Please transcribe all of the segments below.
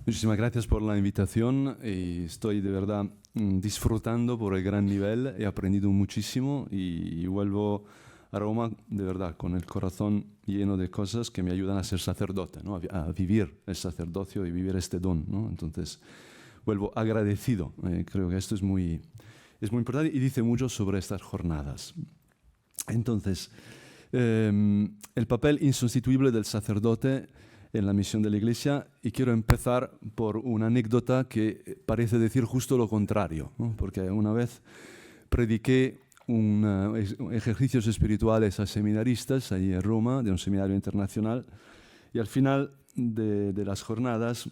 Muchísimas gracias por la invitación y estoy de verdad disfrutando por el gran nivel. He aprendido muchísimo y vuelvo a Roma de verdad con el corazón lleno de cosas que me ayudan a ser sacerdote, ¿no? A vivir el sacerdocio y vivir este don, ¿no? Entonces vuelvo agradecido. Creo que esto es muy importante y dice mucho sobre estas jornadas. Entonces, el papel insustituible del sacerdote en la misión de la Iglesia, y quiero empezar por una anécdota que parece decir justo lo contrario, ¿no? Porque una vez prediqué ejercicios espirituales a seminaristas allí en Roma, de un seminario internacional, y al final de las jornadas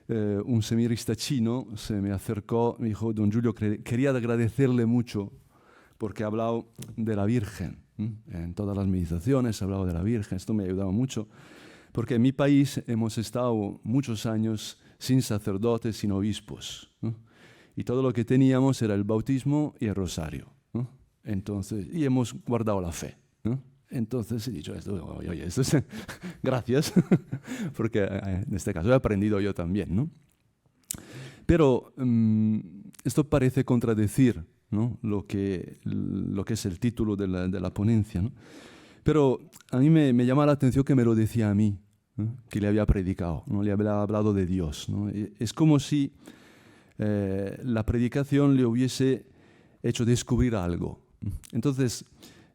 un seminarista chino se me acercó, me dijo: don Giulio, quería agradecerle mucho porque ha hablado de la Virgen. En todas las meditaciones ha hablado de la Virgen, esto me ha ayudado mucho. Porque en mi país hemos estado muchos años sin sacerdotes, sin obispos, ¿no? Y todo lo que teníamos era el bautismo y el rosario, ¿no? Entonces, y hemos guardado la fe, ¿no? Entonces he dicho esto, oye, esto es gracias, porque en este caso he aprendido yo también, ¿no? Pero esto parece contradecir, ¿no? lo que es el título de la ponencia, ¿no? Pero a mí me llama la atención que me lo decía a mí, ¿no? Que le había predicado, ¿no? Le había hablado de Dios, ¿no? Es como si la predicación le hubiese hecho descubrir algo. Entonces,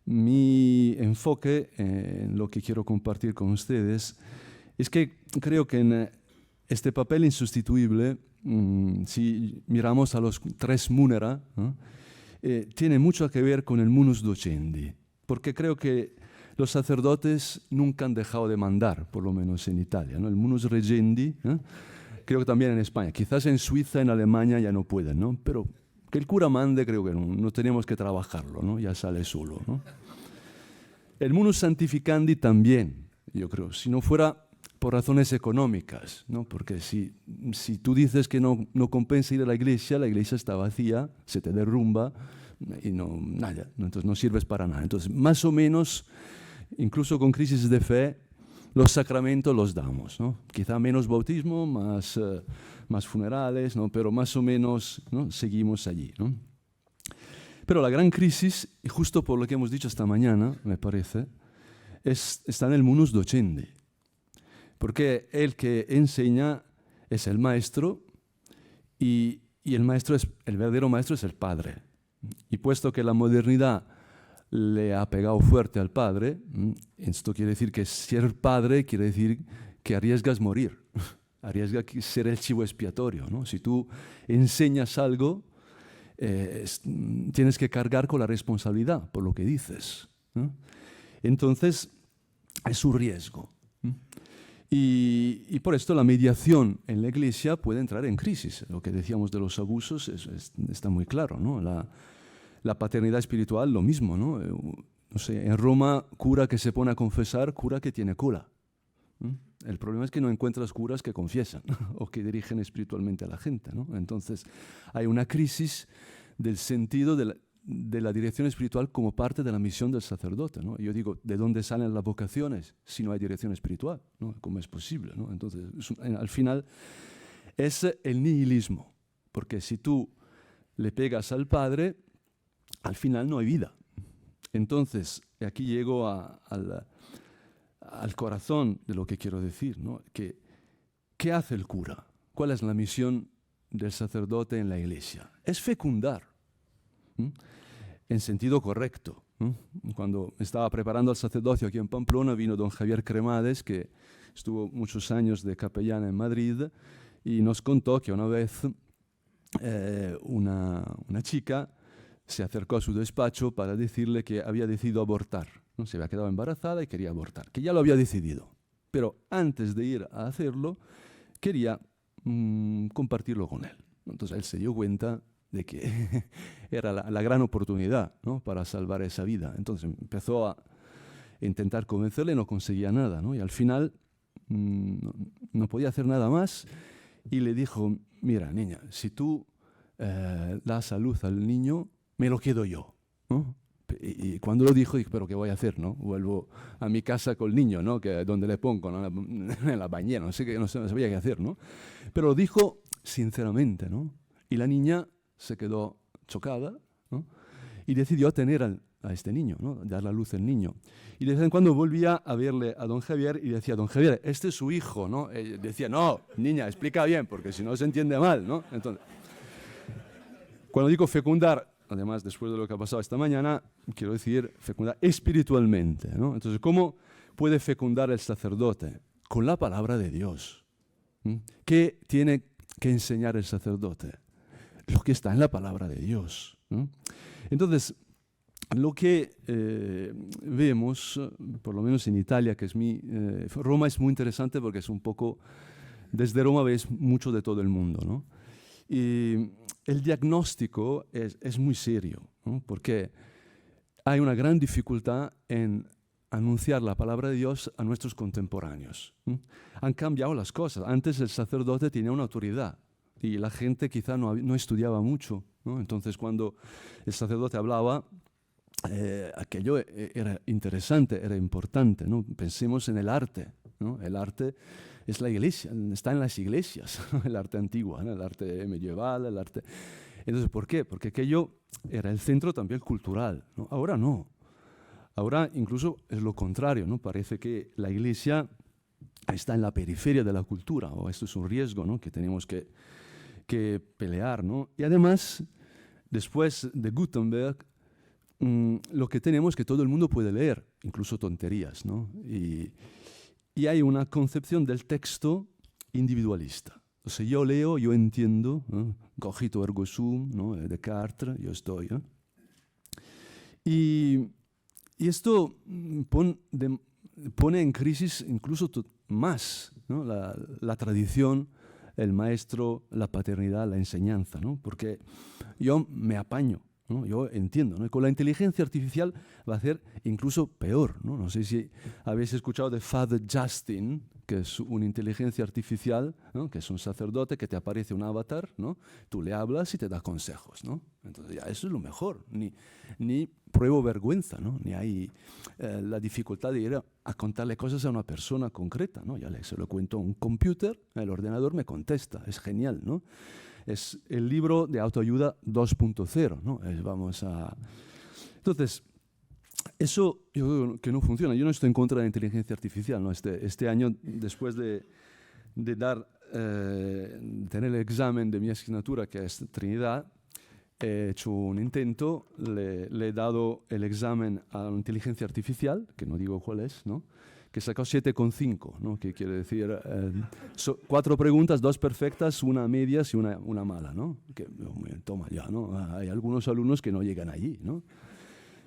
mi enfoque en lo que quiero compartir con ustedes es que creo que en este papel insustituible, si miramos a los tres munera, ¿no? Tiene mucho que ver con el munus docendi, porque creo que los sacerdotes nunca han dejado de mandar, por lo menos en Italia, ¿no? El munus regendi, creo que también en España. Quizás en Suiza, en Alemania ya no pueden, ¿no? Pero que el cura mande, creo que no tenemos que trabajarlo, ¿no? Ya sale solo, ¿no? El munus santificandi también, yo creo, si no fuera por razones económicas, ¿no? Porque si tú dices que no compensa ir a la iglesia está vacía, se te derrumba y nada, entonces no sirves para nada. Entonces, más o menos, incluso con crisis de fe, los sacramentos los damos, ¿no? Quizá menos bautismo, más funerales, ¿no? Pero más o menos, ¿no? Seguimos allí, ¿no? Pero la gran crisis, y justo por lo que hemos dicho esta mañana, me parece, está en el munus docendi. Porque el que enseña es el maestro y el verdadero maestro es el padre. Y puesto que la modernidad le ha pegado fuerte al padre, esto quiere decir que ser padre quiere decir que arriesgas morir, arriesgas ser el chivo expiatorio, ¿no? Si tú enseñas algo, tienes que cargar con la responsabilidad por lo que dices, ¿no? Entonces, es un riesgo. Y por esto la mediación en la Iglesia puede entrar en crisis. Lo que decíamos de los abusos está muy claro, ¿no? La paternidad espiritual, lo mismo, ¿no? No sé, en Roma, cura que se pone a confesar, cura que tiene cola. El problema es que no encuentras curas que confiesan o que dirigen espiritualmente a la gente, ¿no? Entonces, hay una crisis del sentido de la dirección espiritual como parte de la misión del sacerdote, ¿no? Yo digo, ¿de dónde salen las vocaciones si no hay dirección espiritual, ¿no? ¿Cómo es posible, ¿no? Entonces, al final, es el nihilismo, porque si tú le pegas al padre, al final no hay vida. Entonces, aquí llego al corazón de lo que quiero decir, ¿no? ¿Qué hace el cura? ¿Cuál es la misión del sacerdote en la iglesia? Es fecundar, en sentido correcto. Cuando estaba preparando el sacerdocio aquí en Pamplona, vino don Javier Cremades, que estuvo muchos años de capellán en Madrid, y nos contó que una vez una chica se acercó a su despacho para decirle que había decidido abortar, ¿no? Se había quedado embarazada y quería abortar, que ya lo había decidido. Pero antes de ir a hacerlo, quería compartirlo con él. Entonces él se dio cuenta de que era la gran oportunidad, ¿no? Para salvar esa vida. Entonces empezó a intentar convencerle, no conseguía nada, ¿no? Y al final no podía hacer nada más y le dijo: mira, niña, si tú das a luz al niño, me lo quedo yo, ¿no? Y cuando lo dijo, dije, ¿pero qué voy a hacer? ¿No? Vuelvo a mi casa con el niño, ¿no? Donde le pongo, ¿no? En la bañera, no sabía qué hacer, ¿no? Pero lo dijo sinceramente, ¿no? Y la niña se quedó chocada, ¿no? Y decidió tener a este niño, ¿no? Dar la luz al niño. Y de vez en cuando volvía a verle a don Javier y decía, don Javier, este es su hijo, ¿no? Decía, no, niña, explica bien, porque si no se entiende mal, ¿no? Entonces, cuando digo fecundar, además, después de lo que ha pasado esta mañana, quiero decir fecundar espiritualmente, ¿no? Entonces, ¿cómo puede fecundar el sacerdote? Con la palabra de Dios. ¿Qué tiene que enseñar el sacerdote? Lo que está en la palabra de Dios, ¿no? Entonces, lo que vemos, por lo menos en Italia, que es Roma es muy interesante porque es un poco, desde Roma ves mucho de todo el mundo, ¿no? Y el diagnóstico es muy serio, ¿no? Porque hay una gran dificultad en anunciar la palabra de Dios a nuestros contemporáneos. Han cambiado las cosas. Antes el sacerdote tenía una autoridad y la gente quizá no estudiaba mucho, ¿no? Entonces cuando el sacerdote hablaba, aquello era interesante, era importante, ¿no? Pensemos en el arte, ¿no? El arte es la iglesia, está en las iglesias, el arte antiguo, ¿no? El arte medieval, el arte... Entonces, ¿por qué? Porque aquello era el centro también cultural, ¿no? Ahora no. Ahora incluso es lo contrario, ¿no? Parece que la iglesia está en la periferia de la cultura, o esto es un riesgo, ¿no? Que tenemos que pelear, ¿no? Y además, después de Gutenberg, lo que tenemos es que todo el mundo puede leer, incluso tonterías, ¿no? Y hay una concepción del texto individualista. O sea, yo leo, yo entiendo, ¿no? Cogito ergo sum, ¿no? Descartes, yo estoy, ¿no? Y esto pone en crisis incluso más, ¿no? La tradición, el maestro, la paternidad, la enseñanza, ¿no? Porque yo me apaño, ¿no? Yo entiendo, ¿no? Y con la inteligencia artificial va a ser incluso peor, ¿no? No sé si habéis escuchado de Father Justin, que es una inteligencia artificial, ¿no? Que es un sacerdote que te aparece un avatar, ¿no? Tú le hablas y te da consejos, ¿no? Entonces ya eso es lo mejor. Ni pruebo vergüenza, ¿no? Ni hay la dificultad de ir a contarle cosas a una persona concreta, ¿no? Ya se lo cuento a un computer, el ordenador me contesta, es genial, ¿no? Es el libro de autoayuda 2.0, ¿no? Entonces, eso yo creo que no funciona. Yo no estoy en contra de la inteligencia artificial, ¿no? Este año, después de tener el examen de mi asignatura, que es Trinidad, he hecho un intento, le he dado el examen a la inteligencia artificial, que no digo cuál es, ¿no? Que sacó 7,5, ¿no? Que quiere decir 4 preguntas, 2 perfectas, 1 medias y una mala, ¿no? Que, toma ya, ¿no? Hay algunos alumnos que no llegan allí, ¿no?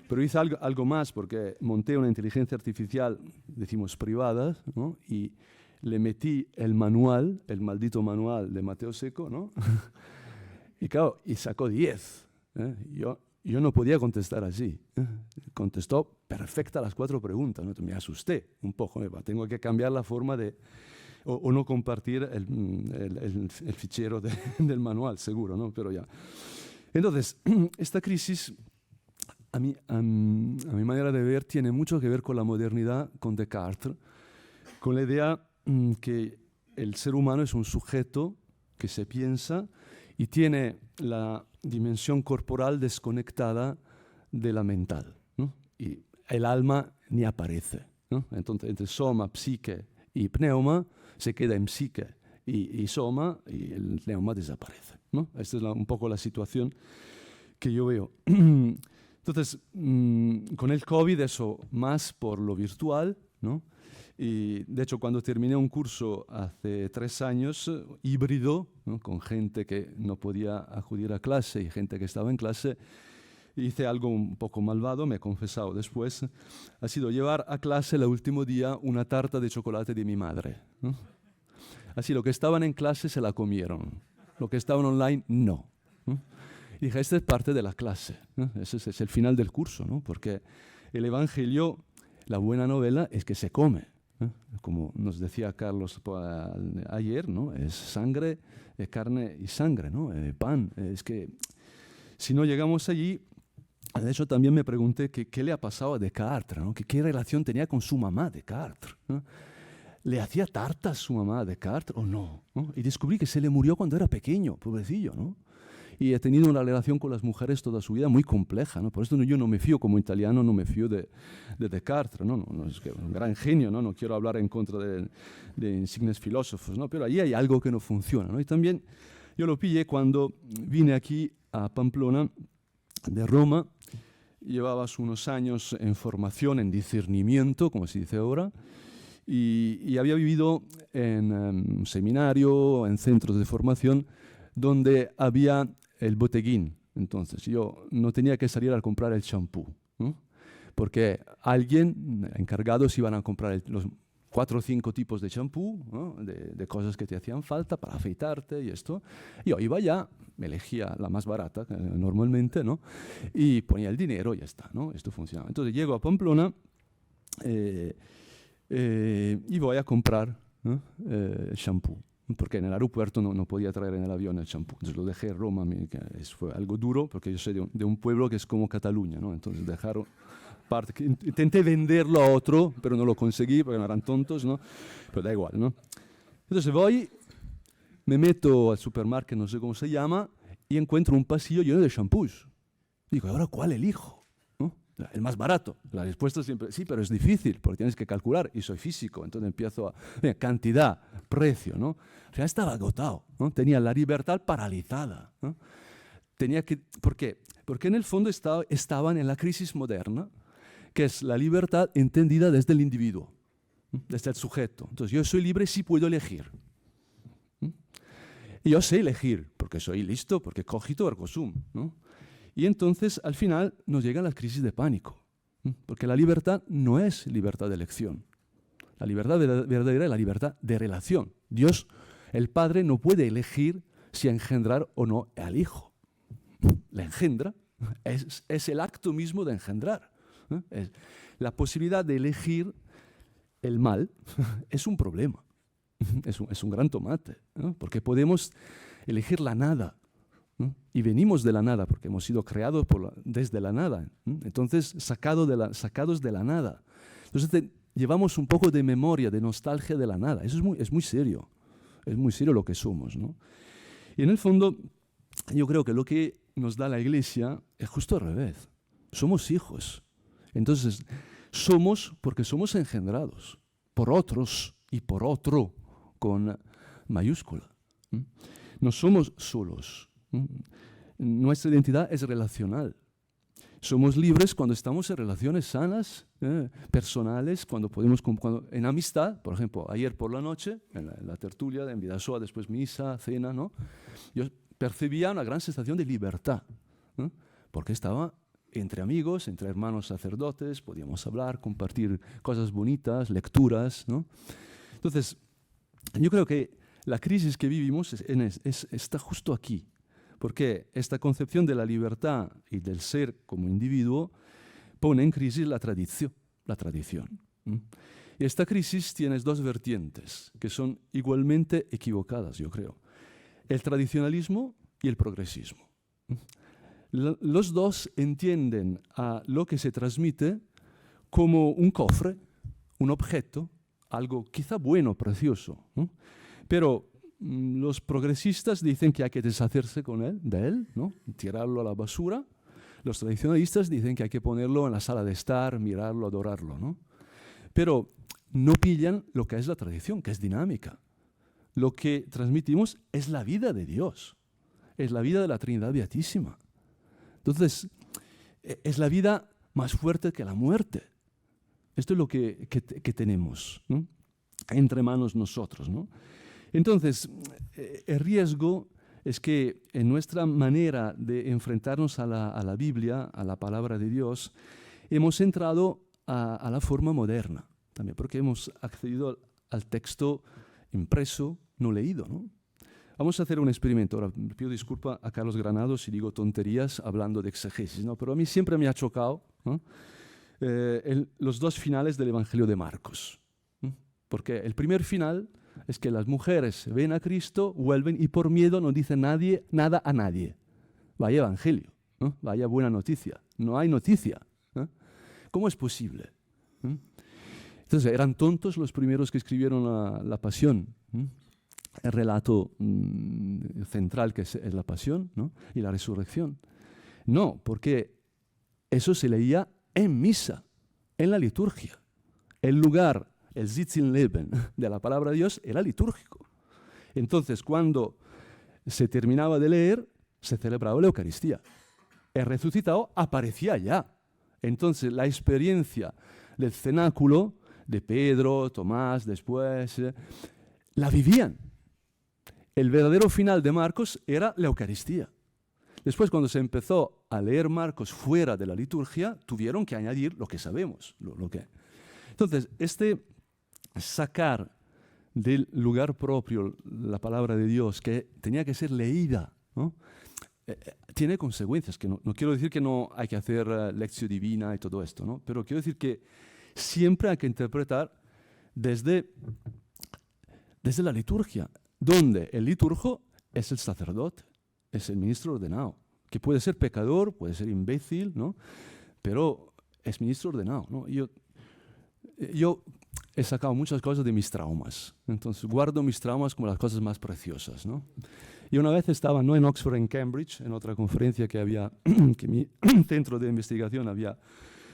Pero hice algo más porque monté una inteligencia artificial, decimos privada, ¿no? Y le metí el manual, el maldito manual de Mateo Secco, ¿no? Y claro, y sacó 10. Yo no podía contestar así. Contestó perfecta las 4 preguntas, ¿no? Me asusté un poco. Tengo que cambiar la forma de... O no compartir el fichero del manual, seguro, ¿no? Pero ya. Entonces, esta crisis, a mi manera de ver, tiene mucho que ver con la modernidad, con Descartes, con la idea que el ser humano es un sujeto que se piensa y tiene la dimensión corporal desconectada de la mental, ¿no? Y el alma ni aparece, ¿no? Entonces, entre soma, psique y pneuma se queda en psique y soma y el pneuma desaparece, ¿no? Esta es un poco la situación que yo veo. Entonces, con el COVID eso más por lo virtual, ¿no? Y de hecho, cuando terminé un curso hace 3 años, híbrido, ¿no? Con gente que no podía acudir a clase y gente que estaba en clase, hice algo un poco malvado, me he confesado después, ha sido llevar a clase el último día una tarta de chocolate de mi madre, ¿no? Así, lo que estaban en clase se la comieron, lo que estaban online no, ¿no? Y dije, esta es parte de la clase, ¿no? Ese es el final del curso, ¿no? Porque el Evangelio, la buena novela, es que se come. Como nos decía Carlos ayer, ¿no? Es sangre, carne y sangre, ¿no? Pan. Es que si no llegamos allí, De hecho, también me pregunté qué le ha pasado a Descartes, ¿no? ¿Qué relación tenía con su mamá Descartes, ¿no? ¿Le hacía tartas su mamá a Descartes o no? ¿No? Y descubrí que se le murió cuando era pequeño, pobrecillo, ¿no? Y he tenido una relación con las mujeres toda su vida muy compleja, ¿no? Por eso yo no me fío, como italiano, no me fío de Descartes, ¿no? No es que un gran genio, ¿no? No quiero hablar en contra de insignes filósofos, ¿no? Pero ahí hay algo que no funciona, ¿no? Y también yo lo pillé cuando vine aquí a Pamplona de Roma. Llevabas unos años en formación, en discernimiento, como se dice ahora, y había vivido en un seminario, en centros de formación, donde había el boteguín. Entonces yo no tenía que salir a comprar el champú, ¿no? Porque alguien, encargados, iban a comprar los 4 o 5 tipos de champú, ¿no? de cosas que te hacían falta para afeitarte y esto. Yo iba allá, me elegía la más barata normalmente, ¿no? Y ponía el dinero y ya está, ¿no? Esto funcionaba. Entonces llego a Pamplona y voy a comprar, ¿no? Champú, porque en el aeropuerto no podía traer en el avión el champú. Entonces lo dejé en Roma, fue algo duro, porque yo soy de un pueblo que es como Cataluña, ¿no? Entonces dejaron parte, que intenté venderlo a otro, pero no lo conseguí, porque no eran tontos, ¿no? Pero da igual, ¿no? Entonces voy, me meto al supermercado, no sé cómo se llama, y encuentro un pasillo lleno de shampoos. Digo, ¿ahora cuál elijo? ¿No? El más barato. La respuesta siempre, sí, pero es difícil, porque tienes que calcular, y soy físico, entonces empiezo a... cantidad, precio, ¿no? Al final estaba agotado, ¿no? Tenía la libertad paralizada, ¿no? ¿Por qué? Porque en el fondo estaban en la crisis moderna, que es la libertad entendida desde el individuo, desde el sujeto. Entonces, yo soy libre si puedo elegir. Y yo sé elegir, porque soy listo, porque cogito ergo sum, ¿no? Y entonces, al final, nos llega la crisis de pánico, porque la libertad no es libertad de elección. La libertad verdadera es la libertad de relación. Dios, el Padre, no puede elegir si engendrar o no al Hijo. La engendra, es el acto mismo de engendrar. La posibilidad de elegir el mal es un problema, es un gran tomate, ¿no? Porque podemos elegir la nada, ¿no? Y venimos de la nada porque hemos sido creados desde la nada, ¿no? Entonces sacados de la nada. Entonces llevamos un poco de memoria, de nostalgia de la nada. Eso es muy serio lo que somos, ¿no? Y en el fondo yo creo que lo que nos da la Iglesia es justo al revés. Somos hijos. Entonces, somos porque somos engendrados por otros y por otro con mayúscula. No somos solos. Nuestra identidad es relacional. Somos libres cuando estamos en relaciones sanas, personales, cuando en amistad. Por ejemplo, ayer por la noche, en la tertulia de Vidasoa, después misa, cena, ¿no? Yo percibía una gran sensación de libertad, ¿no? Porque estaba entre amigos, entre hermanos sacerdotes, podíamos hablar, compartir cosas bonitas, lecturas, ¿no? Entonces, yo creo que la crisis que vivimos está justo aquí, porque esta concepción de la libertad y del ser como individuo pone en crisis la tradición. Y esta crisis tiene 2 vertientes que son igualmente equivocadas, yo creo. El tradicionalismo y el progresismo. Los 2 entienden a lo que se transmite como un cofre, un objeto, algo quizá bueno, precioso, ¿no? Pero los progresistas dicen que hay que deshacerse de él, ¿no? Tirarlo a la basura. Los tradicionalistas dicen que hay que ponerlo en la sala de estar, mirarlo, adorarlo, ¿no? Pero no pillan lo que es la tradición, que es dinámica. Lo que transmitimos es la vida de Dios, es la vida de la Trinidad Beatísima. Entonces, es la vida más fuerte que la muerte. Esto es lo que tenemos, ¿no? Entre manos nosotros, ¿no? Entonces, el riesgo es que en nuestra manera de enfrentarnos a la Biblia, a la palabra de Dios, hemos entrado a la forma moderna, también porque hemos accedido al texto impreso, no leído, ¿no? Vamos a hacer un experimento. Ahora, pido disculpa a Carlos Granados si digo tonterías hablando de exegesis, ¿no? Pero a mí siempre me ha chocado, ¿no? Los 2 finales del Evangelio de Marcos, ¿no? Porque el primer final es que las mujeres ven a Cristo, vuelven y por miedo no dicen nada a nadie. Vaya evangelio, ¿no? Vaya buena noticia. no hay noticia. ¿Eh? ¿Cómo es posible? ¿Eh? Entonces, eran tontos los primeros que escribieron la Pasión. ¿Eh? El relato central que es la Pasión, ¿no? Y la resurrección. No, porque eso se leía en misa, en la liturgia. El lugar, el Sitzenleben de la palabra de Dios era litúrgico. Entonces, cuando se terminaba de leer, se celebraba la Eucaristía. El resucitado aparecía ya. Entonces, la experiencia del cenáculo de Pedro, Tomás, después, la vivían. El verdadero final de Marcos era la Eucaristía. Después, cuando se empezó a leer Marcos fuera de la liturgia, tuvieron que añadir lo que sabemos. Entonces, sacar del lugar propio la palabra de Dios, que tenía que ser leída, ¿no? Tiene consecuencias. Que no quiero decir que no hay que hacer lección divina y todo esto, ¿no? Pero quiero decir que siempre hay que interpretar desde la liturgia, donde el liturgo es el sacerdote, es el ministro ordenado, que puede ser pecador, puede ser imbécil, ¿no? Pero es ministro ordenado, ¿no? Yo he sacado muchas cosas de mis traumas, entonces guardo mis traumas como las cosas más preciosas, ¿no? Y una vez estaba, no en Oxford, en Cambridge, en otra conferencia que había, que mi centro de investigación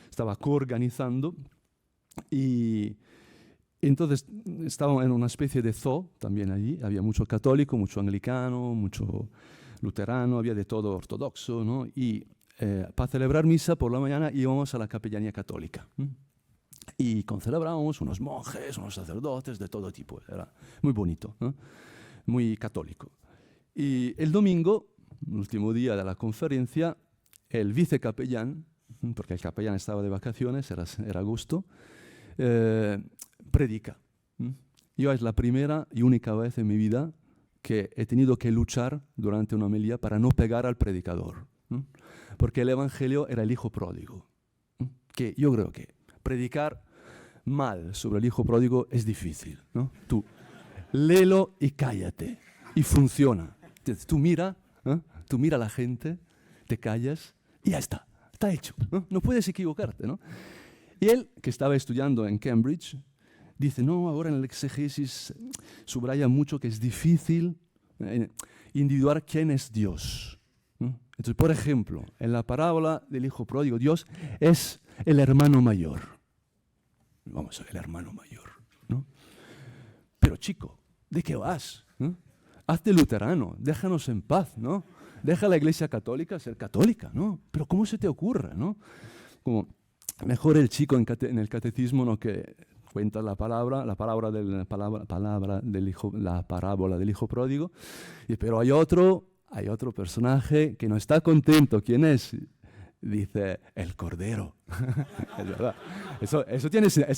estaba coorganizando, y entonces estaba en una especie de zoo también allí, había mucho católico, mucho anglicano, mucho luterano, había de todo ortodoxo, ¿no? Y para celebrar misa por la mañana íbamos a la capellanía católica. Y concelebrábamos unos monjes, unos sacerdotes de todo tipo. Era muy bonito, ¿no? Muy católico. Y el domingo, el último día de la conferencia, el vicecapellán, porque el capellán estaba de vacaciones, era agosto, predica. Yo es la primera y única vez en mi vida que he tenido que luchar durante una homilía para no pegar al predicador, porque el evangelio era el hijo pródigo. Que yo creo que predicar mal sobre el hijo pródigo es difícil, ¿no? Tú léelo y cállate, y funciona. Tú mira a la gente, te callas y ya está hecho, ¿no? No puedes equivocarte, ¿no? Y él, que estaba estudiando en Cambridge, dice, no, ahora en el exégesis subraya mucho que es difícil individuar quién es Dios, ¿no? Entonces, por ejemplo, en la parábola del hijo pródigo, Dios es el hermano mayor. Vamos a ver, el hermano mayor, ¿no? Pero chico, ¿de qué vas? ¿No? Hazte luterano, déjanos en paz, ¿no? Deja a la Iglesia católica ser católica, ¿no? Pero ¿cómo se te ocurre, no? Como mejor el chico en el catecismo, ¿no? Que cuenta la parábola del hijo pródigo, pero hay otro personaje que no está contento. ¿Quién es? Dice, el Cordero. Es verdad. Eso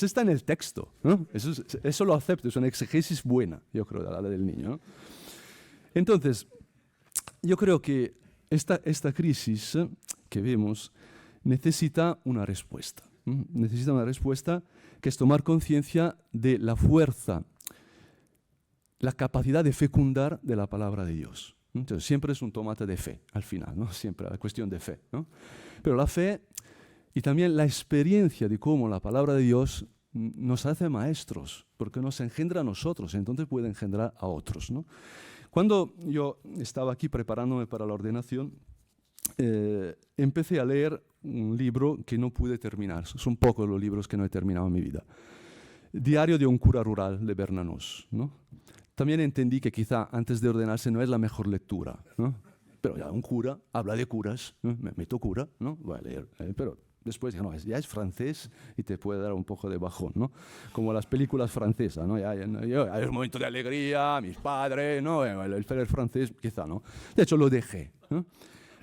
está en el texto, ¿no? Eso lo acepto, es una exegesis buena, yo creo, de la del niño, ¿no? Entonces, yo creo que esta crisis que vemos necesita una respuesta. Necesita una respuesta que es tomar conciencia de la fuerza, la capacidad de fecundar de la palabra de Dios. Entonces, siempre es un tomate de fe, al final, ¿no? Siempre la cuestión de fe, ¿no? Pero la fe y también la experiencia de cómo la palabra de Dios nos hace maestros, porque nos engendra a nosotros, entonces puede engendrar a otros, ¿no? Cuando yo estaba aquí preparándome para la ordenación, empecé a leer un libro que no pude terminar. Son pocos los libros que no he terminado en mi vida. Diario de un cura rural de Bernanos, ¿no? También entendí que quizá antes de ordenarse no es la mejor lectura, ¿no? Pero ya un cura habla de curas, ¿no? Me meto cura, ¿no? Voy a leer, pero después no, ya es francés y te puede dar un poco de bajón, ¿no? Como las películas francesas, ¿no? Ya hay un momento de alegría, mis padres, ¿no? El francés quizá, ¿no? De hecho lo dejé, ¿no?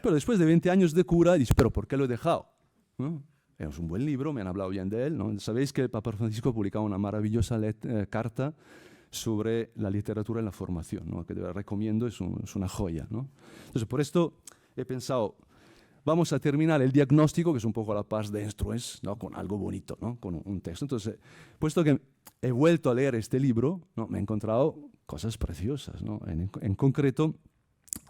Pero después de 20 años de cura, dices, ¿pero por qué lo he dejado? ¿No? Es un buen libro, me han hablado bien de él, ¿no? Sabéis que el Papa Francisco ha publicado una maravillosa carta sobre la literatura en la formación, ¿no? Que te recomiendo, es una joya, ¿no? Entonces, por esto he pensado, vamos a terminar el diagnóstico, que es un poco la paz de instrues, ¿no? Con algo bonito, ¿no? Con un texto. Entonces, puesto que he vuelto a leer este libro, ¿no? Me he encontrado cosas preciosas, ¿no? En concreto,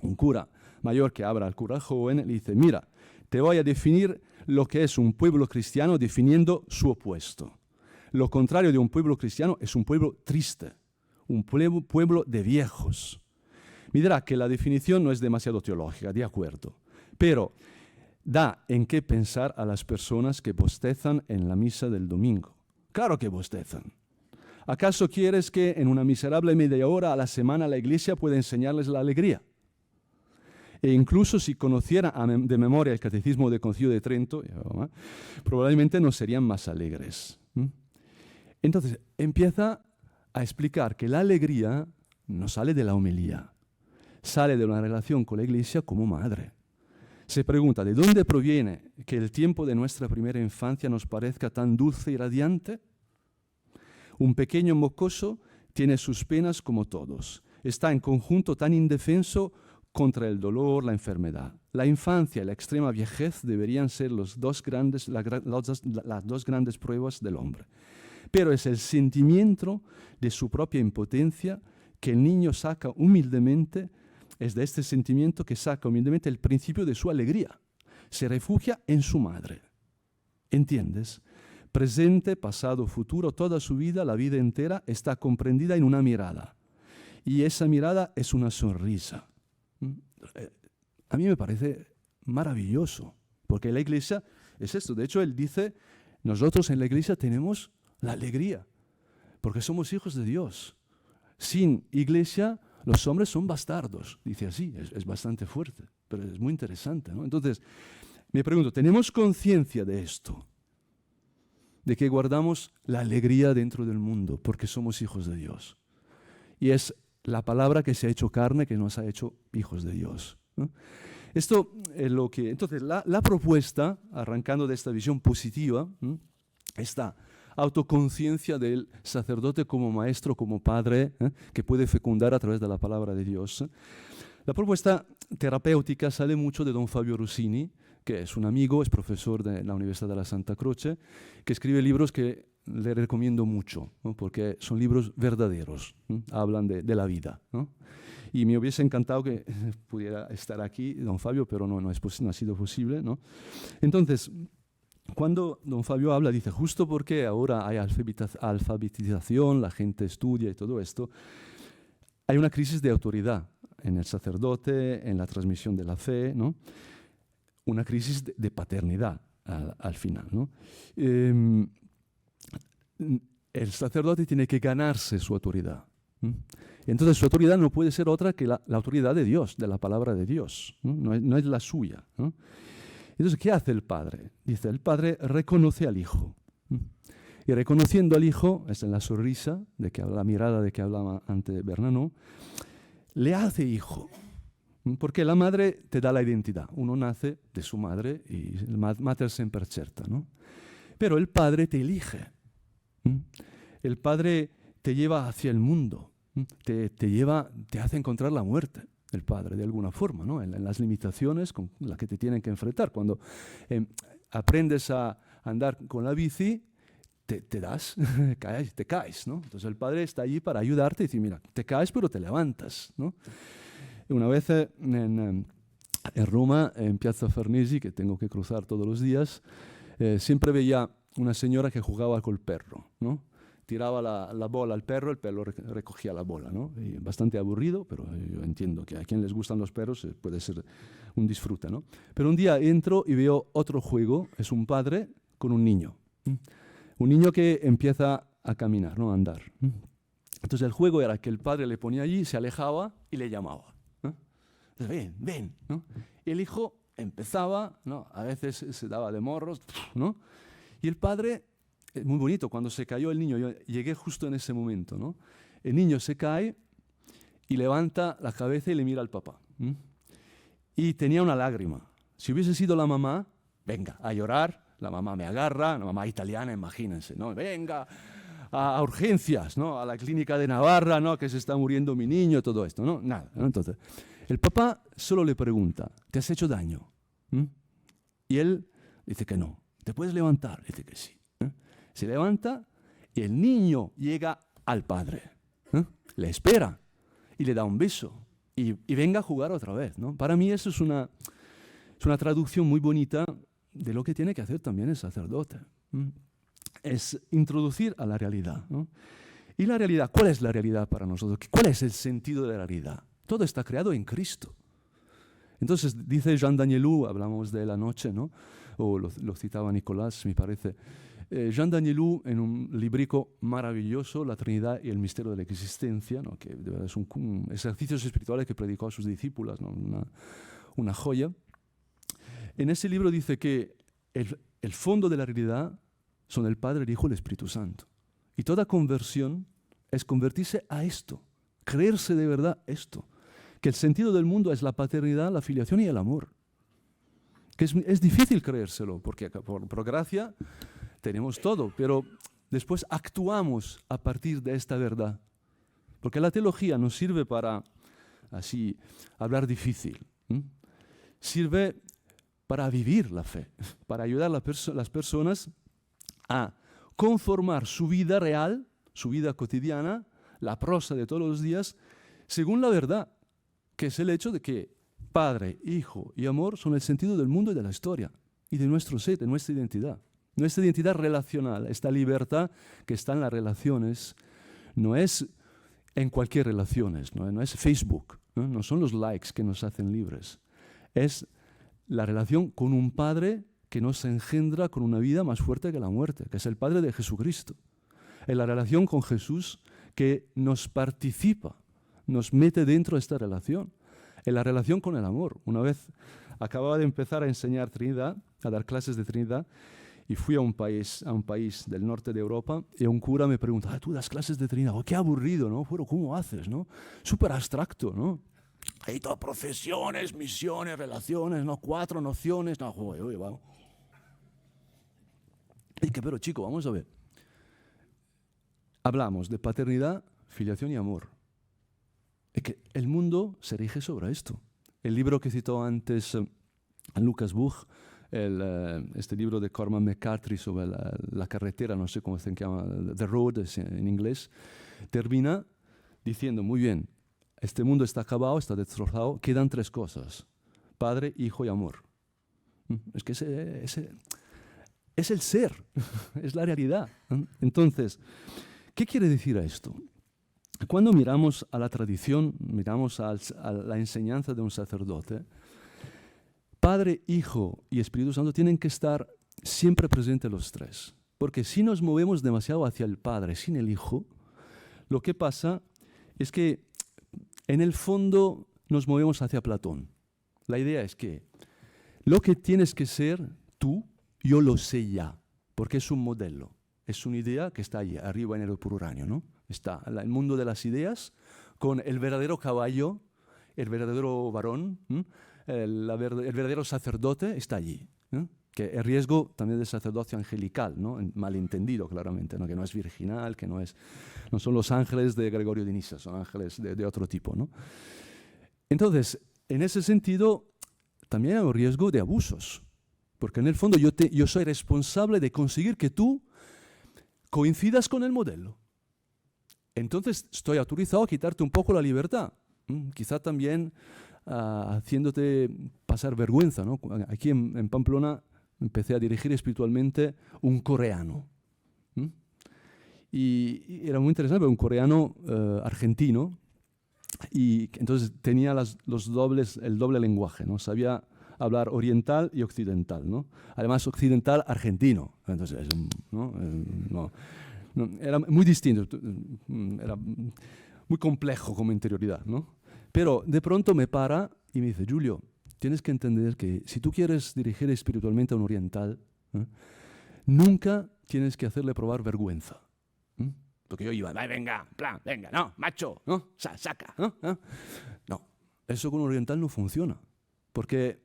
un cura mayor que habla al cura joven le dice, mira, Te voy a definir lo que es un pueblo cristiano definiendo su opuesto. Lo contrario de un pueblo cristiano es un pueblo triste, un pueblo de viejos. Me dirá que la definición no es demasiado teológica, de acuerdo, pero da en qué pensar a las personas que bostezan en la misa del domingo. Claro que bostezan. ¿Acaso quieres que en una miserable media hora a la semana la iglesia pueda enseñarles la alegría? E incluso si conocieran de memoria el catecismo del Concilio de Trento, probablemente no serían más alegres. Entonces, empieza a explicar que la alegría no sale de la homilía, sale de una relación con la iglesia como madre. Se pregunta, ¿de dónde proviene que el tiempo de nuestra primera infancia nos parezca tan dulce y radiante? Un pequeño mocoso tiene sus penas como todos. Está en conjunto tan indefenso contra el dolor, la enfermedad. La infancia y la extrema viejez deberían ser las dos grandes pruebas del hombre. Pero es el sentimiento de su propia impotencia que el niño saca humildemente, es de este sentimiento que saca humildemente el principio de su alegría. Se refugia en su madre. ¿Entiendes? Presente, pasado, futuro, toda su vida, la vida entera, está comprendida en una mirada. Y esa mirada es una sonrisa. A mí me parece maravilloso, porque la iglesia es esto. De hecho, él dice, nosotros en la iglesia tenemos la alegría, porque somos hijos de Dios. Sin iglesia, los hombres son bastardos. Dice así, es bastante fuerte, pero es muy interesante, ¿no? Entonces, me pregunto, ¿tenemos conciencia de esto? De que guardamos la alegría dentro del mundo, porque somos hijos de Dios. Y es la palabra que se ha hecho carne, que nos ha hecho hijos de Dios, ¿no? Esto es lo que... Entonces, la propuesta, arrancando de esta visión positiva, está autoconciencia del sacerdote como maestro, como padre, que puede fecundar a través de la palabra de Dios. La propuesta terapéutica sale mucho de don Fabio Rossini, que es un amigo, es profesor de la Universidad de la Santa Croce, que escribe libros que le recomiendo mucho, ¿no? Porque son libros verdaderos, ¿no? Hablan de la vida, ¿no? Y me hubiese encantado que pudiera estar aquí don Fabio, pero no ha sido posible, ¿no? Entonces, cuando don Fabio habla, dice, justo porque ahora hay alfabetización, la gente estudia y todo esto, hay una crisis de autoridad en el sacerdote, en la transmisión de la fe, ¿no? Una crisis de paternidad al final, ¿no? El sacerdote tiene que ganarse su autoridad. Entonces su autoridad no puede ser otra que la autoridad de Dios, de la palabra de Dios, ¿no? No es la suya, ¿no? Entonces, ¿qué hace el padre? Dice, el padre reconoce al hijo. Y reconociendo al hijo, es en la sonrisa, la mirada de que hablaba antes Bernanó, le hace hijo. Porque la madre te da la identidad. Uno nace de su madre y mater semper certa, ¿no? Pero el padre te elige. El padre te lleva hacia el mundo. Te hace encontrar la muerte. El padre, de alguna forma, ¿no? En las limitaciones con las que te tienen que enfrentar. Cuando aprendes a andar con la bici, te caes, ¿no? Entonces el padre está allí para ayudarte y decir, mira, te caes pero te levantas, ¿no? Una vez en Roma, en Piazza Farnesi, que tengo que cruzar todos los días, siempre veía una señora que jugaba col perro, ¿no? Tiraba la bola al perro, el perro recogía la bola, ¿no? Y bastante aburrido, pero yo entiendo que a quien les gustan los perros puede ser un disfrute, ¿no? Pero un día entro y veo otro juego, es un padre con un niño. Un niño que empieza a caminar, ¿no? A andar. Entonces el juego era que el padre le ponía allí, se alejaba y le llamaba, ¿no? Entonces, ven, ¿no? Y el hijo empezaba, ¿no? A veces se daba de morros, ¿no? Y el padre... Muy bonito, cuando se cayó el niño, yo llegué justo en ese momento, ¿no? El niño se cae y levanta la cabeza y le mira al papá. Y tenía una lágrima. Si hubiese sido la mamá, venga, a llorar, la mamá me agarra, la mamá italiana, imagínense, ¿no? Venga, a urgencias, ¿no? A la clínica de Navarra, ¿no? Que se está muriendo mi niño, todo esto, ¿no? Nada, ¿no? Entonces, el papá solo le pregunta, ¿te has hecho daño? Y él dice que no. ¿Te puedes levantar? Dice que sí. Se levanta y el niño llega al padre, le espera y le da un beso y venga a jugar otra vez, ¿no? Para mí eso es Es una traducción muy bonita de lo que tiene que hacer también el sacerdote. Es introducir a la realidad, ¿no? ¿Y la realidad? ¿Cuál es la realidad para nosotros? ¿Cuál es el sentido de la realidad? Todo está creado en Cristo. Entonces, dice Jean Danielou, hablamos de él anoche, ¿no? O lo citaba Nicolás, me parece. Jean Danielou, en un librico maravilloso, La Trinidad y el misterio de la existencia, ¿no? Que de verdad es un ejercicios espirituales que predicó a sus discípulas, ¿no? Una joya. En ese libro dice que el fondo de la realidad son el Padre, el Hijo y el Espíritu Santo. Y toda conversión es convertirse a esto, creerse de verdad esto, que el sentido del mundo es la paternidad, la filiación y el amor. Que es difícil creérselo, porque por gracia tenemos todo, pero después actuamos a partir de esta verdad. Porque la teología no sirve para, así, hablar difícil. Sirve para vivir la fe, para ayudar a las personas a conformar su vida real, su vida cotidiana, la prosa de todos los días, según la verdad, que es el hecho de que Padre, Hijo y Amor son el sentido del mundo y de la historia, y de nuestro ser, de nuestra identidad relacional. Esta libertad que está en las relaciones no es en cualquier relaciones, no es Facebook, no son los likes que nos hacen libres, es la relación con un Padre que nos engendra con una vida más fuerte que la muerte, que es el Padre de Jesucristo. En la relación con Jesús que nos participa, nos mete dentro de esta relación. En la relación con el amor. Una vez acababa de empezar a enseñar Trinidad, a dar clases de Trinidad, y fui a un país del norte de Europa, y un cura me preguntaba, ¿tú das clases de Trinidad? Oh, qué aburrido, ¿no? Pero ¿cómo haces, no? Súper abstracto, ¿no? Hay todas profesiones, misiones, relaciones, ¿no? 4 nociones, no, oye, vamos. Y que, pero chico, vamos a ver. Hablamos de paternidad, filiación y amor. Es que el mundo se rige sobre esto. El libro que citó antes Lucas Buch, este libro de Cormac McCarthy sobre la carretera, no sé cómo se llama, The Road en inglés, termina diciendo, muy bien, este mundo está acabado, está destrozado, quedan 3 cosas, Padre, Hijo y Amor. Es que es el ser, es la realidad. Entonces, ¿qué quiere decir esto? Cuando miramos a la tradición, miramos a la enseñanza de un sacerdote, Padre, Hijo y Espíritu Santo tienen que estar siempre presentes los 3. Porque si nos movemos demasiado hacia el Padre sin el Hijo, lo que pasa es que en el fondo nos movemos hacia Platón. La idea es que lo que tienes que ser tú, yo lo sé ya, porque es un modelo, es una idea que está allí, arriba en el Pururáneo, ¿no? Está el mundo de las ideas con el verdadero caballo, el verdadero varón, el verdadero sacerdote está allí. Que el riesgo también del sacerdocio angelical, ¿no? Malentendido claramente, ¿no? Que no es virginal, que no son los ángeles de Gregorio de Nisa, son ángeles de otro tipo, ¿no? Entonces, en ese sentido, también hay un riesgo de abusos, porque en el fondo yo soy responsable de conseguir que tú coincidas con el modelo. Entonces estoy autorizado a quitarte un poco la libertad, quizá también haciéndote pasar vergüenza, ¿no? Aquí en Pamplona empecé a dirigir espiritualmente un coreano. Y era muy interesante, pero un coreano argentino, y entonces tenía el doble lenguaje, ¿no? Sabía hablar oriental y occidental, ¿no? Además occidental argentino, entonces, ¿no? Era muy distinto, era muy complejo como interioridad, ¿no? Pero de pronto me para y me dice, Julio, tienes que entender que si tú quieres dirigir espiritualmente a un oriental, nunca tienes que hacerle probar vergüenza. Porque yo iba, venga, plan, venga, no, macho, ¿no? Saca, ¿no? No, eso con un oriental no funciona. Porque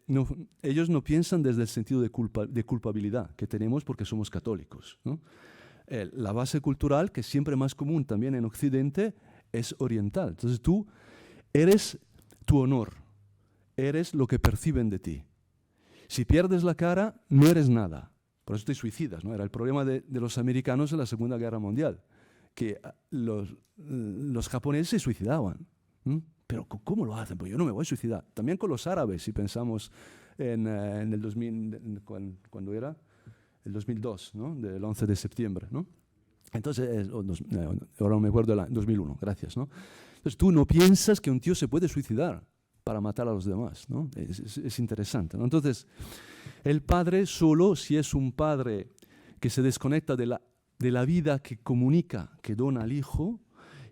ellos no piensan desde el sentido de culpabilidad que tenemos porque somos católicos, ¿no? La base cultural, que es siempre más común también en Occidente, es oriental. Entonces tú eres tu honor, eres lo que perciben de ti. Si pierdes la cara, no eres nada. Por eso te suicidas, ¿no? Era el problema de los americanos en la Segunda Guerra Mundial, que los japoneses se suicidaban, pero ¿cómo lo hacen? Pues yo no me voy a suicidar. También con los árabes, si pensamos en el 2000, ¿cuándo era? El 2002, ¿no? Del 11 de septiembre, ¿no? Entonces, ahora no me acuerdo, 2001, gracias, ¿no? Entonces tú no piensas que un tío se puede suicidar para matar a los demás, ¿no? Es interesante, ¿no? Entonces, el padre solo, si es un padre que se desconecta de la vida que comunica, que dona al hijo,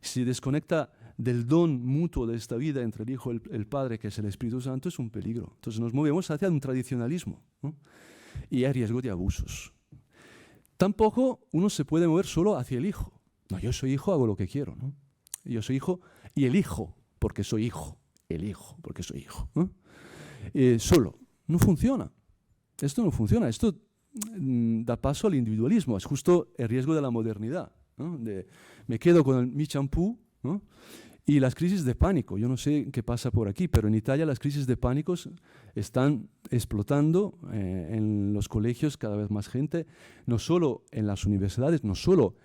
se desconecta del don mutuo de esta vida entre el hijo y el padre, que es el Espíritu Santo, es un peligro. Entonces nos movemos hacia un tradicionalismo, ¿no? Y hay riesgo de abusos. Tampoco uno se puede mover solo hacia el hijo. No, yo soy hijo, hago lo que quiero, ¿no? Yo soy hijo y elijo porque soy hijo. Elijo porque soy hijo, ¿no? Solo. No funciona. Esto no funciona. Esto da paso al individualismo. Es justo el riesgo de la modernidad, ¿no? Me quedo con mi champú, ¿no? Y las crisis de pánico. Yo no sé qué pasa por aquí, pero en Italia las crisis de pánico están explotando en los colegios, cada vez más gente, no solo en las universidades, no solo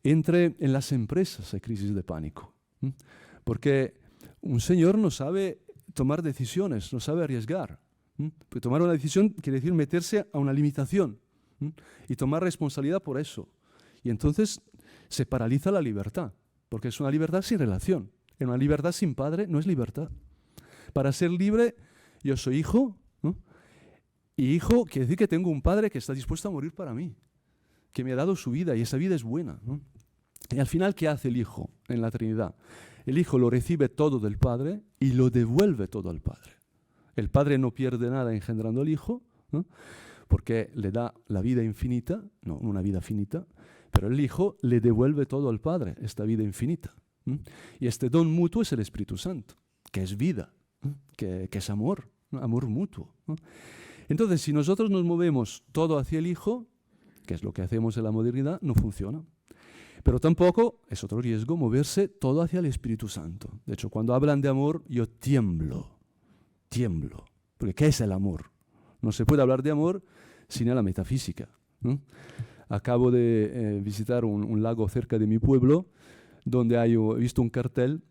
en las empresas hay crisis de pánico. Porque un señor no sabe tomar decisiones, no sabe arriesgar. Porque tomar una decisión quiere decir meterse a una limitación y tomar responsabilidad por eso. Y entonces se paraliza la libertad, porque es una libertad sin relación. En una libertad sin padre no es libertad. Para ser libre, yo soy hijo, ¿no? Y hijo quiere decir que tengo un padre que está dispuesto a morir para mí, que me ha dado su vida y esa vida es buena, ¿no? Y al final, ¿qué hace el hijo en la Trinidad? El hijo lo recibe todo del padre y lo devuelve todo al padre. El padre no pierde nada engendrando al hijo, ¿no? Porque le da la vida infinita, no una vida finita, pero el hijo le devuelve todo al padre, esta vida infinita. Y este don mutuo es el Espíritu Santo, que es vida, que es amor, ¿no? Amor mutuo, ¿no? Entonces, si nosotros nos movemos todo hacia el hijo, que es lo que hacemos en la modernidad, no funciona. Pero tampoco, es otro riesgo, moverse todo hacia el Espíritu Santo. De hecho, cuando hablan de amor, yo tiemblo. Porque ¿qué es el amor? No se puede hablar de amor sin la metafísica, ¿no? Acabo de visitar un lago cerca de mi pueblo, donde he visto un cartel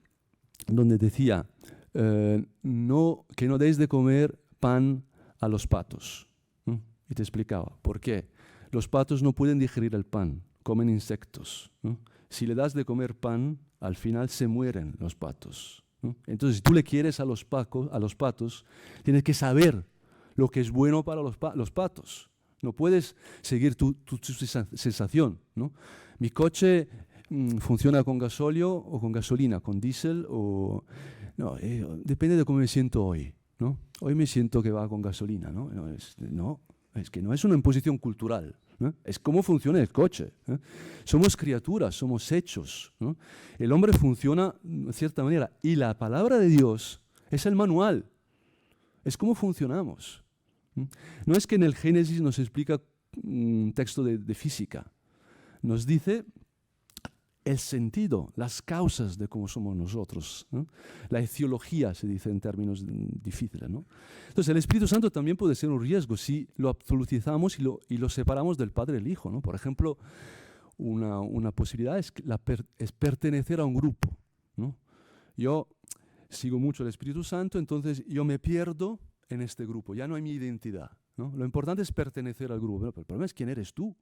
donde decía que no deis de comer pan a los patos. Y te explicaba por qué. Los patos no pueden digerir el pan, comen insectos, ¿no? Si le das de comer pan, al final se mueren los patos, ¿no? Entonces, si tú le quieres a los patos, tienes que saber lo que es bueno para los patos. No puedes seguir tu sensación, ¿no? Mi coche funciona con gasóleo o con gasolina, con diésel o... No, depende de cómo me siento hoy, ¿no? Hoy me siento que va con gasolina, ¿no? Es que no es una imposición cultural, ¿no? Es cómo funciona el coche, ¿eh? Somos criaturas, somos hechos, ¿no? El hombre funciona de cierta manera y la palabra de Dios es el manual, es cómo funcionamos. No es que en el Génesis nos explica un texto de física, nos dice el sentido, las causas de cómo somos nosotros, ¿no? La etiología se dice en términos difíciles, ¿no? Entonces el Espíritu Santo también puede ser un riesgo si lo absolutizamos y lo separamos del Padre y el Hijo, ¿no? Por ejemplo, una posibilidad es pertenecer a un grupo, ¿no? Yo sigo mucho el Espíritu Santo, entonces yo me pierdo en este grupo, ya no hay mi identidad, ¿no? Lo importante es pertenecer al grupo, pero el problema es quién eres tú,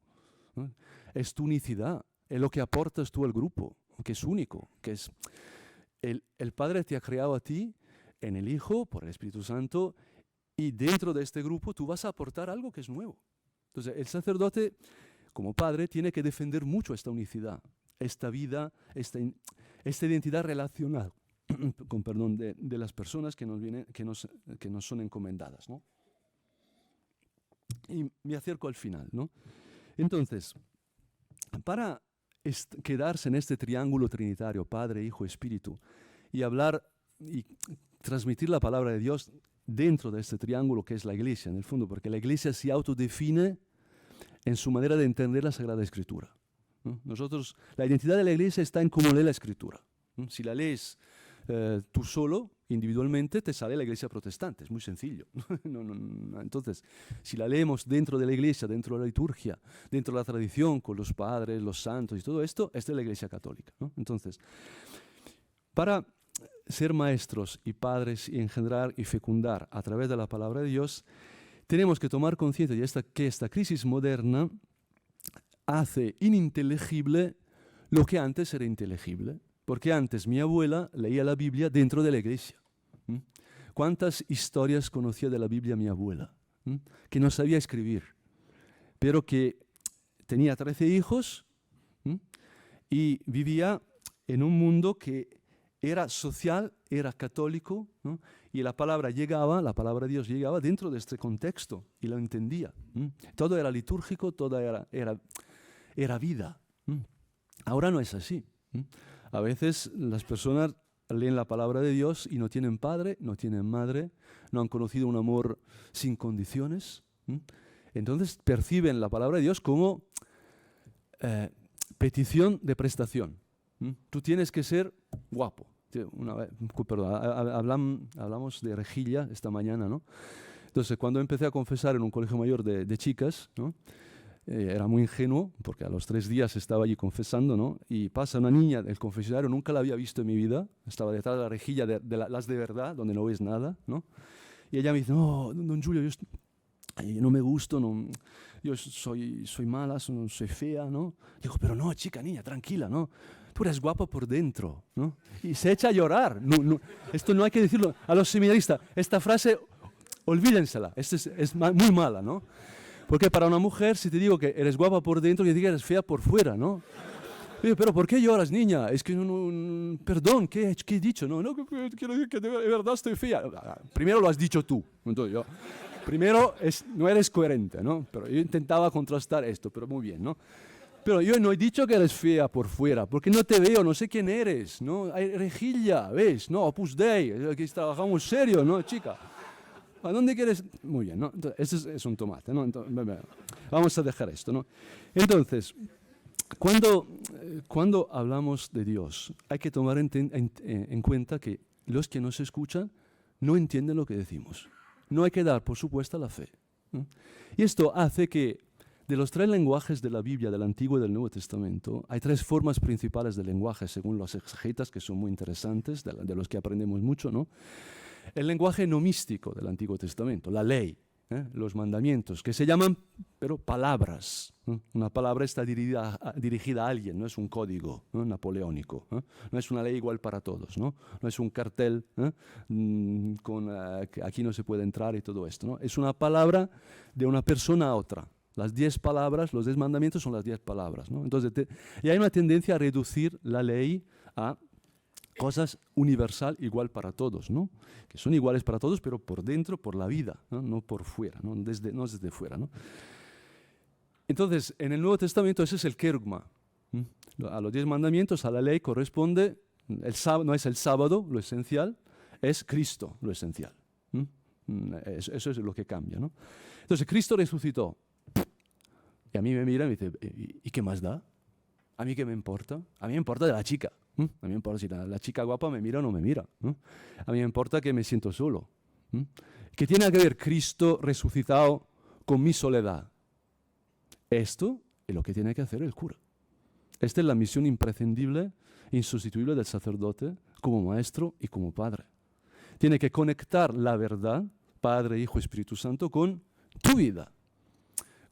¿no? Es tu unicidad. Es lo que aportas tú al grupo, que es único, que es el Padre te ha creado a ti en el Hijo, por el Espíritu Santo, y dentro de este grupo tú vas a aportar algo que es nuevo. Entonces el sacerdote, como padre, tiene que defender mucho esta unicidad, esta vida, esta identidad relacional, con perdón, de las personas que nos son encomendadas, ¿no? Y me acerco al final, ¿no? Entonces, para quedarse en este triángulo trinitario, Padre, Hijo, Espíritu, y hablar y transmitir la palabra de Dios dentro de este triángulo que es la Iglesia, en el fondo, porque la Iglesia se autodefine en su manera de entender la Sagrada Escritura, ¿no? La identidad de la Iglesia está en cómo lee la Escritura, ¿no? Si la lees tú solo, individualmente, te sale la Iglesia protestante, es muy sencillo. No. Entonces, si la leemos dentro de la Iglesia, dentro de la liturgia, dentro de la tradición, con los padres, los santos y todo esto, es de la Iglesia católica, ¿no? Entonces, para ser maestros y padres y engendrar y fecundar a través de la palabra de Dios, tenemos que tomar conciencia de que esta crisis moderna hace ininteligible lo que antes era inteligible. Porque antes mi abuela leía la Biblia dentro de la iglesia. ¿Cuántas historias conocía de la Biblia mi abuela? Que no sabía escribir, pero que tenía 13 hijos y vivía en un mundo que era social, era católico, ¿no? Y la palabra de Dios llegaba dentro de este contexto y lo entendía. Todo era litúrgico, todo era vida. Ahora no es así. A veces las personas leen la palabra de Dios y no tienen padre, no tienen madre, no han conocido un amor sin condiciones. Entonces perciben la palabra de Dios como petición de prestación. Tú tienes que ser guapo. Hablamos de rejilla esta mañana, ¿no? Entonces, cuando empecé a confesar en un colegio mayor de chicas, ¿no? Era muy ingenuo, porque a los 3 días estaba allí confesando, ¿no? Y pasa una niña del confesionario, nunca la había visto en mi vida, estaba detrás de la rejilla las de verdad, donde no ves nada, ¿no? Y ella me dice, no, don Julio, yo no me gusto, no, yo soy mala, soy fea, ¿no? Digo, pero no, chica, niña, tranquila, ¿no? Tú eres guapa por dentro, ¿no? Y se echa a llorar. Esto no hay que decirlo a los seminaristas. Esta frase, olvídensela, es muy mala, ¿no? Porque para una mujer, si te digo que eres guapa por dentro, yo digo que eres fea por fuera, ¿no? Digo, pero ¿por qué lloras, niña? Es que perdón, ¿qué he dicho? No, quiero decir que de verdad estoy fea. Primero lo has dicho tú. Entonces primero no eres coherente, ¿no? Pero yo intentaba contrastar esto, pero muy bien, ¿no? Pero yo no he dicho que eres fea por fuera, porque no te veo, no sé quién eres, ¿no? Hay rejilla, ¿ves? No, Opus Dei, aquí trabajamos serio, ¿no, chica? ¿A dónde quieres? Muy bien, ¿no? Entonces, este es un tomate, ¿no? Entonces, vamos a dejar esto, ¿no? Entonces, cuando hablamos de Dios, hay que tomar en cuenta que los que nos escuchan no entienden lo que decimos. No hay que dar por supuesta la fe. Y esto hace que de los 3 lenguajes de la Biblia, del Antiguo y del Nuevo Testamento, hay 3 formas principales de lenguaje, según los exegetas, que son muy interesantes, de los que aprendemos mucho, ¿no? El lenguaje nomístico del Antiguo Testamento, la ley, los mandamientos, que se llaman, pero palabras. Una palabra está dirigida a alguien, no es un código napoleónico, no es una ley igual para todos, no es un cartel con que aquí no se puede entrar y todo esto, ¿no? Es una palabra de una persona a otra. Las 10 palabras, los 10 mandamientos son las 10 palabras, ¿no? Entonces, y hay una tendencia a reducir la ley a cosas universal, igual para todos, ¿no? Que son iguales para todos, pero por dentro, por la vida, no por fuera, no desde fuera, ¿no? Entonces, en el Nuevo Testamento ese es el kerugma. A los 10 mandamientos, a la ley corresponde, no es el sábado lo esencial, es Cristo lo esencial. Eso es lo que cambia, ¿no? Entonces, Cristo resucitó. Y a mí me mira y me dice, ¿y qué más da? ¿A mí qué me importa? A mí me importa de la chica. A mí me importa si la chica guapa me mira o no me mira. A mí me importa que me siento solo. ¿Qué tiene que ver Cristo resucitado con mi soledad? Esto es lo que tiene que hacer el cura. Esta es la misión imprescindible, insustituible del sacerdote como maestro y como padre. Tiene que conectar la verdad, Padre, Hijo, Espíritu Santo, con tu vida,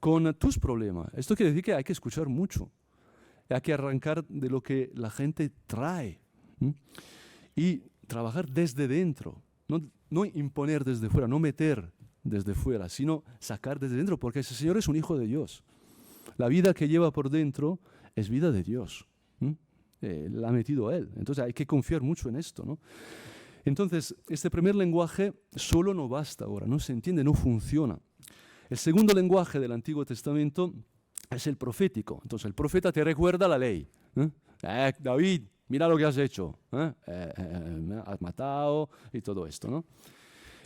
con tus problemas. Esto quiere decir que hay que escuchar mucho. Hay que arrancar de lo que la gente trae y trabajar desde dentro, no imponer desde fuera, no meter desde fuera, sino sacar desde dentro, porque ese Señor es un hijo de Dios. La vida que lleva por dentro es vida de Dios. La ha metido Él. Entonces hay que confiar mucho en esto, ¿no? Entonces, este primer lenguaje solo no basta ahora, no se entiende, no funciona. El segundo lenguaje del Antiguo Testamento es el profético. Entonces el profeta te recuerda la ley. David, mira lo que has hecho. Has matado y todo esto, ¿no?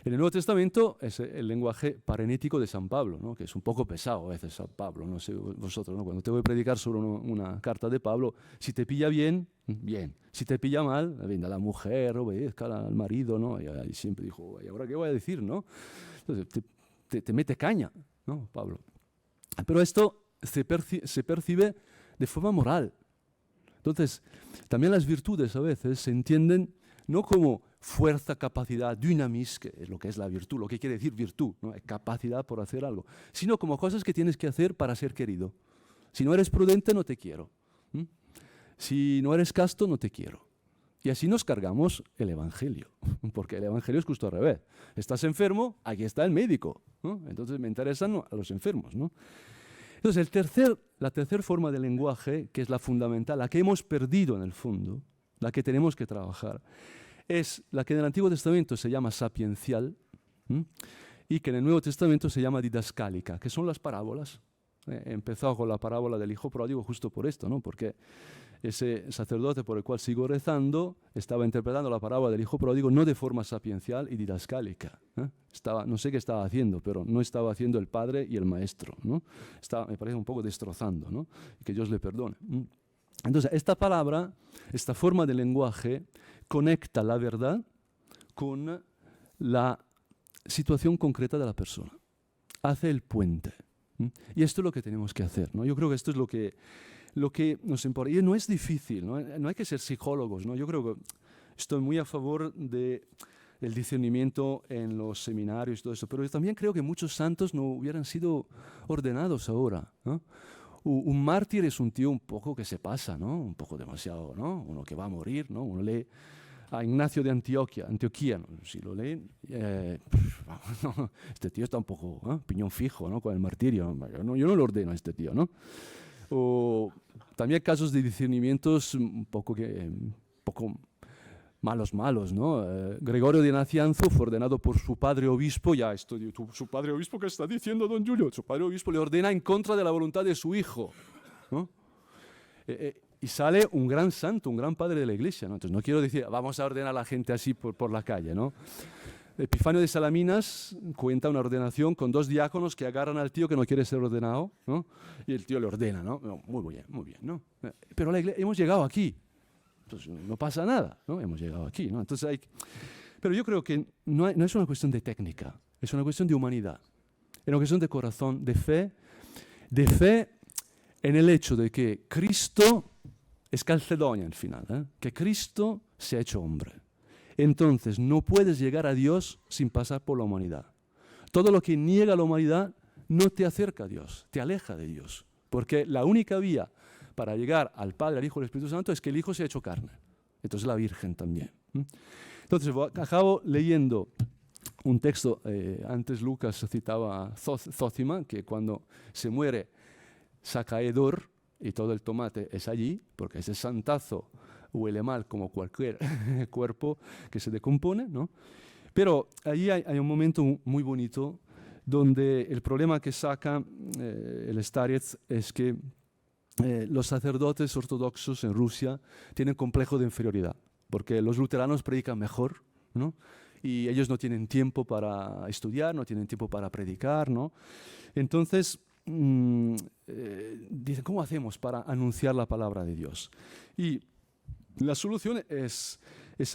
En el Nuevo Testamento es el lenguaje parenético de San Pablo, ¿no? Que es un poco pesado a veces San Pablo, no sé vosotros, ¿no? Cuando te voy a predicar sobre una carta de Pablo, si te pilla bien, bien. Si te pilla mal, venga la mujer, obedezca al marido, ¿no? Y siempre dijo, ¿y ahora qué voy a decir, no? Entonces te mete caña, ¿no, Pablo? Pero esto se percibe de forma moral. Entonces, también las virtudes a veces se entienden no como fuerza, capacidad, dynamis, que es lo que es la virtud, lo que quiere decir virtud, ¿no? Capacidad por hacer algo, sino como cosas que tienes que hacer para ser querido. Si no eres prudente, no te quiero. Si no eres casto, no te quiero. Y así nos cargamos el Evangelio, porque el Evangelio es justo al revés. Estás enfermo, aquí está el médico, ¿no? Entonces me interesan a los enfermos, ¿no? Entonces la tercera forma de lenguaje, que es la fundamental, la que hemos perdido en el fondo, la que tenemos que trabajar, es la que en el Antiguo Testamento se llama sapiencial, y que en el Nuevo Testamento se llama didascálica, que son las parábolas. He empezado con la parábola del hijo pródigo justo por esto, ¿no? Porque ese sacerdote por el cual sigo rezando estaba interpretando la parábola del hijo pródigo no de forma sapiencial y didascálica. No sé qué estaba haciendo, pero no estaba haciendo el padre y el maestro, ¿no? Me parece un poco destrozando, ¿no? Y que Dios le perdone. Entonces, esta palabra, esta forma de lenguaje, conecta la verdad con la situación concreta de la persona. Hace el puente. Y esto es lo que tenemos que hacer, ¿no? Yo creo que esto es lo que nos importa. Y no es difícil, ¿no? No hay que ser psicólogos, ¿no? Yo creo que estoy muy a favor del discernimiento en los seminarios y todo eso, pero yo también creo que muchos santos no hubieran sido ordenados ahora, ¿no? Un mártir es un tío un poco que se pasa, ¿no? Un poco demasiado, ¿no? Uno que va a morir, ¿no? Uno lee a Ignacio de Antioquía, ¿no? Si lo leen, no, este tío está un poco piñón fijo, ¿no? Con el martirio. Yo no lo ordeno a este tío, ¿no? O también casos de discernimientos un poco malos, ¿no? Gregorio de Nacianzo fue ordenado por su padre obispo, su padre obispo, ¿qué está diciendo don Julio? Su padre obispo le ordena en contra de la voluntad de su hijo, ¿no? Y sale un gran santo, un gran padre de la iglesia, ¿no? Entonces no quiero decir, vamos a ordenar a la gente así por la calle, ¿no? Epifanio de Salaminas cuenta una ordenación con 2 diáconos que agarran al tío que no quiere ser ordenado, ¿no? Y el tío le ordena, ¿no? Muy bien, ¿no? Pero hemos llegado aquí. Entonces no pasa nada, ¿no? Hemos llegado aquí, ¿no? Entonces pero yo creo que no es una cuestión de técnica, es una cuestión de humanidad, es una cuestión de corazón, de fe en el hecho de que Cristo es Calcedonia al final, que Cristo se ha hecho hombre. Entonces no puedes llegar a Dios sin pasar por la humanidad. Todo lo que niega la humanidad no te acerca a Dios, te aleja de Dios, porque la única vía para llegar al Padre, al Hijo y al Espíritu Santo es que el Hijo se ha hecho carne. Entonces la Virgen también. Entonces acabo leyendo un texto, antes Lucas citaba a Zócima, que cuando se muere saca hedor y todo el tomate es allí, porque ese santazo huele mal como cualquier cuerpo que se decompone, ¿no? Pero allí hay un momento muy bonito donde el problema que saca el Starets es que los sacerdotes ortodoxos en Rusia tienen complejo de inferioridad, porque los luteranos predican mejor, ¿no? Y ellos no tienen tiempo para estudiar, no tienen tiempo para predicar, ¿no? Entonces, dicen, ¿cómo hacemos para anunciar la palabra de Dios? Y la solución es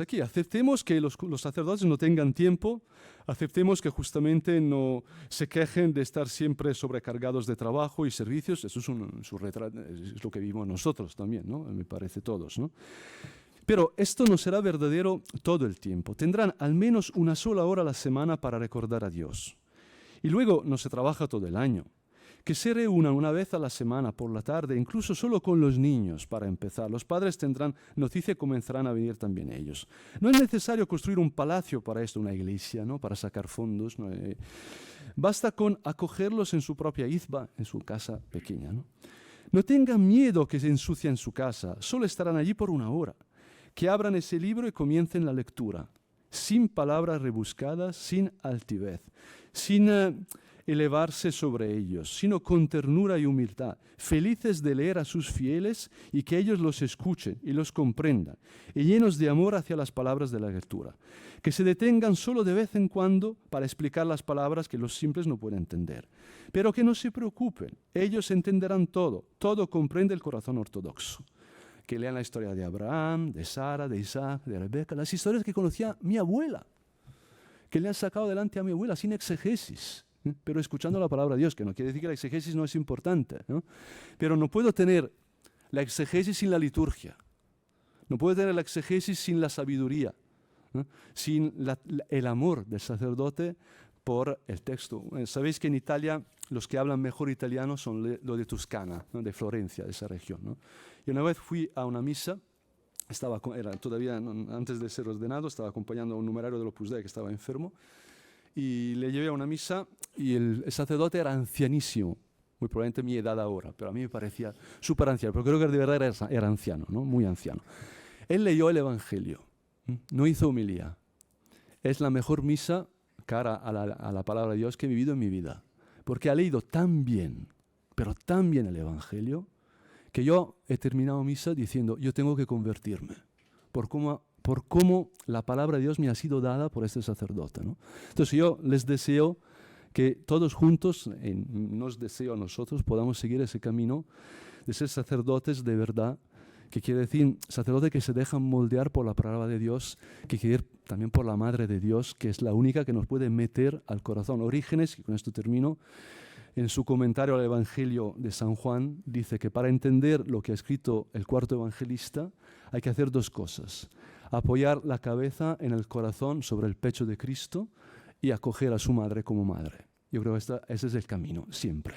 aquí. Aceptemos que los sacerdotes no tengan tiempo, aceptemos que justamente no se quejen de estar siempre sobrecargados de trabajo y servicios. Eso es lo que vivimos nosotros también, ¿no? Me parece todos, ¿no? Pero esto no será verdadero todo el tiempo. Tendrán al menos una sola hora a la semana para recordar a Dios. Y luego no se trabaja todo el año. Que se reúnan una vez a la semana por la tarde, incluso solo con los niños para empezar. Los padres tendrán noticia y comenzarán a venir también ellos. No es necesario construir un palacio para esto, una iglesia, ¿no? Para sacar fondos, ¿no? Basta con acogerlos en su propia izba, en su casa pequeña, ¿no? No tengan miedo que se ensucien su casa, solo estarán allí por una hora. Que abran ese libro y comiencen la lectura, sin palabras rebuscadas, sin altivez, sin elevarse sobre ellos, sino con ternura y humildad, felices de leer a sus fieles y que ellos los escuchen y los comprendan, y llenos de amor hacia las palabras de la lectura. Que se detengan solo de vez en cuando para explicar las palabras que los simples no pueden entender. Pero que no se preocupen, ellos entenderán todo, todo comprende el corazón ortodoxo. Que lean la historia de Abraham, de Sara, de Isaac, de Rebeca, las historias que conocía mi abuela, que le han sacado adelante a mi abuela sin exegesis, pero escuchando la palabra de Dios, que no quiere decir que la exegesis no es importante, ¿no? Pero no puedo tener la exegesis sin la liturgia, no puedo tener la exegesis sin la sabiduría, ¿no? Sin el amor del sacerdote por el texto. Sabéis que en Italia los que hablan mejor italiano son los de Toscana, ¿no? De Florencia, de esa región, ¿no? Y una vez fui a una misa, era todavía antes de ser ordenado, estaba acompañando a un numerario del Opus Dei que estaba enfermo, y le llevé a una misa y el sacerdote era ancianísimo, muy probablemente mi edad ahora, pero a mí me parecía súper anciano, pero creo que de verdad era anciano, ¿no? Muy anciano. Él leyó el Evangelio, no hizo homilía. Es la mejor misa cara a la palabra de Dios que he vivido en mi vida, porque ha leído tan bien, pero tan bien el Evangelio, que yo he terminado misa diciendo, yo tengo que convertirme, por cómo la palabra de Dios me ha sido dada por este sacerdote, ¿no? Entonces yo les deseo que todos juntos, nos deseo a nosotros, podamos seguir ese camino de ser sacerdotes de verdad, que quiere decir sacerdotes que se dejan moldear por la palabra de Dios, que quiere ir también por la Madre de Dios, que es la única que nos puede meter al corazón. Orígenes, y con esto termino, en su comentario al Evangelio de San Juan, dice que para entender lo que ha escrito el cuarto evangelista hay que hacer dos cosas: apoyar la cabeza en el corazón sobre el pecho de Cristo y acoger a su madre como madre. Yo creo que ese es el camino, siempre.